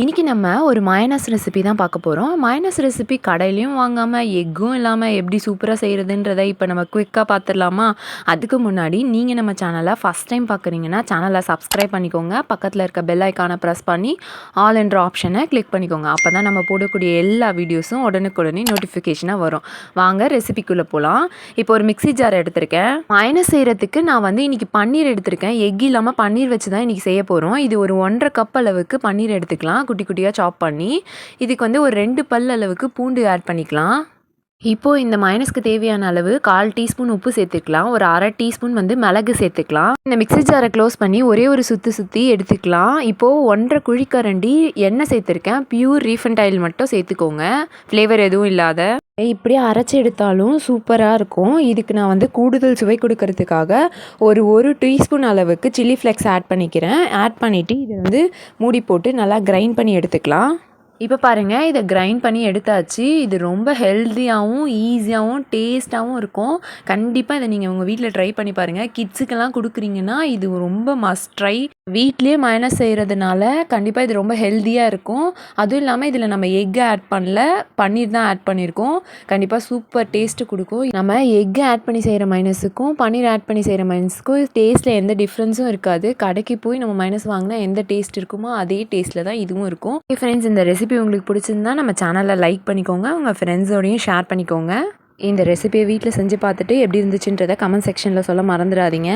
இன்னைக்கு நம்ம ஒரு மயனஸ் ரெசிபி தான் பார்க்க போகிறோம். மயனஸ் ரெசிபி கடையிலயும் வாங்காமல் எக்கும் இல்லாமல் எப்படி சூப்பராக செய்கிறதுன்றதை இப்போ நம்ம குயிக்காக பார்த்துடலாமா? அதுக்கு முன்னாடி நீங்கள் நம்ம சேனலை ஃபஸ்ட் டைம் பார்க்குறீங்கன்னா சேனலை சப்ஸ்கிரைப் பண்ணிக்கோங்க. பக்கத்தில் இருக்க பெல் ஐக்கானை ப்ரெஸ் பண்ணி ஆல் என்ற ஆப்ஷனை கிளிக் பண்ணிக்கோங்க. அப்போ தான் நம்ம போடக்கூடிய எல்லா வீடியோஸும் உடனுக்குடனே நோட்டிஃபிகேஷனாக வரும். வாங்க ரெசிபிக்குள்ளே போகலாம். இப்போ ஒரு மிக்ஸி ஜார் எடுத்திருக்கேன். மயனஸ் செய்கிறதுக்கு நான் இன்றைக்கி பன்னீர் எடுத்திருக்கேன். எக் இல்லாமல் பன்னீர் வச்சு தான் இன்றைக்கி செய்ய போகிறோம். இது ஒரு 1.5 கப் அளவுக்கு பன்னீர் எடுத்துக்கலாம். குட்டி குட்டியாக சாப் பண்ணி இதுக்கு ஒரு 2 பல் அளவுக்கு பூண்டு ஆட் பண்ணிக்கலாம். இப்போது இந்த மயனஸ்க்கு தேவையான அளவு 1/4 டீஸ்பூன் உப்பு சேர்த்துக்கலாம். ஒரு 1/2 டீஸ்பூன் மிளகு சேர்த்துக்கலாம். இந்த மிக்ஸி ஜாரை க்ளோஸ் பண்ணி ஒரே ஒரு சுற்றி எடுத்துக்கலாம். இப்போது 1.5 குழிக்கரண்டி எண்ணெய் சேர்த்துருக்கேன். பியூர் ரீஃபண்ட் ஆயில் மட்டும் சேர்த்துக்கோங்க, ஃப்ளேவர் எதுவும் இல்லாத. இப்படியே அரைச்சி எடுத்தாலும் சூப்பராக இருக்கும். இதுக்கு நான் கூடுதல் சுவை கொடுக்கறதுக்காக ஒரு டீஸ்பூன் அளவுக்கு சில்லி ஃப்ளேக்ஸ் ஆட் பண்ணிக்கிறேன். ஆட் பண்ணிவிட்டு இதை மூடி போட்டு நல்லா கிரைண்ட் பண்ணி எடுத்துக்கலாம். இப்போ பாருங்கள், இதை கிரைண்ட் பண்ணி எடுத்தாச்சு. இது ரொம்ப ஹெல்த்தியாகவும் ஈஸியாகவும் டேஸ்ட்டாகவும் இருக்கும். கண்டிப்பாக இதை நீங்கள் உங்கள் வீட்டில் ட்ரை பண்ணி பாருங்கள். கிட்ஸுக்கெல்லாம் கொடுக்குறீங்கன்னா இது ரொம்ப மஸ்ட் ட்ரை. வீட்லேயே மயனஸ் செய்கிறதுனால கண்டிப்பாக இது ரொம்ப ஹெல்த்தியாக இருக்கும். அதுவும் இல்லாமல் இதில் நம்ம எக் ஆட் பண்ணல, பன்னீர் தான் ஆட் பண்ணியிருக்கோம். கண்டிப்பாக சூப்பர் டேஸ்ட்டு கொடுக்கும். நம்ம எக் ஆட் பண்ணி செய்கிற மைனஸுக்கும் பன்னீர் ஆட் பண்ணி செய்கிற மைனஸுக்கும் டேஸ்ட்டில் எந்த டிஃப்ரென்ஸும் இருக்காது. கடைக்கு போய் நம்ம மைனஸ் வாங்கினா எந்த டேஸ்ட் இருக்குமோ அதே டேஸ்ட்டில் தான் இதுவும் இருக்கும். ஃப்ரெண்ட்ஸ், இந்த ரெசிபி உங்களுக்கு பிடிச்சிருந்தா நம்ம சேனலை லைக் பண்ணிக்கோங்க, உங்கள் ஃப்ரெண்ட்ஸோடையும் ஷேர் பண்ணிக்கோங்க. இந்த ரெசிபியை வீட்டில் செஞ்சு பார்த்துட்டு எப்படி இருந்துச்சுன்றதை கமெண்ட் செக்ஷனில் சொல்ல மறந்துடாதீங்க.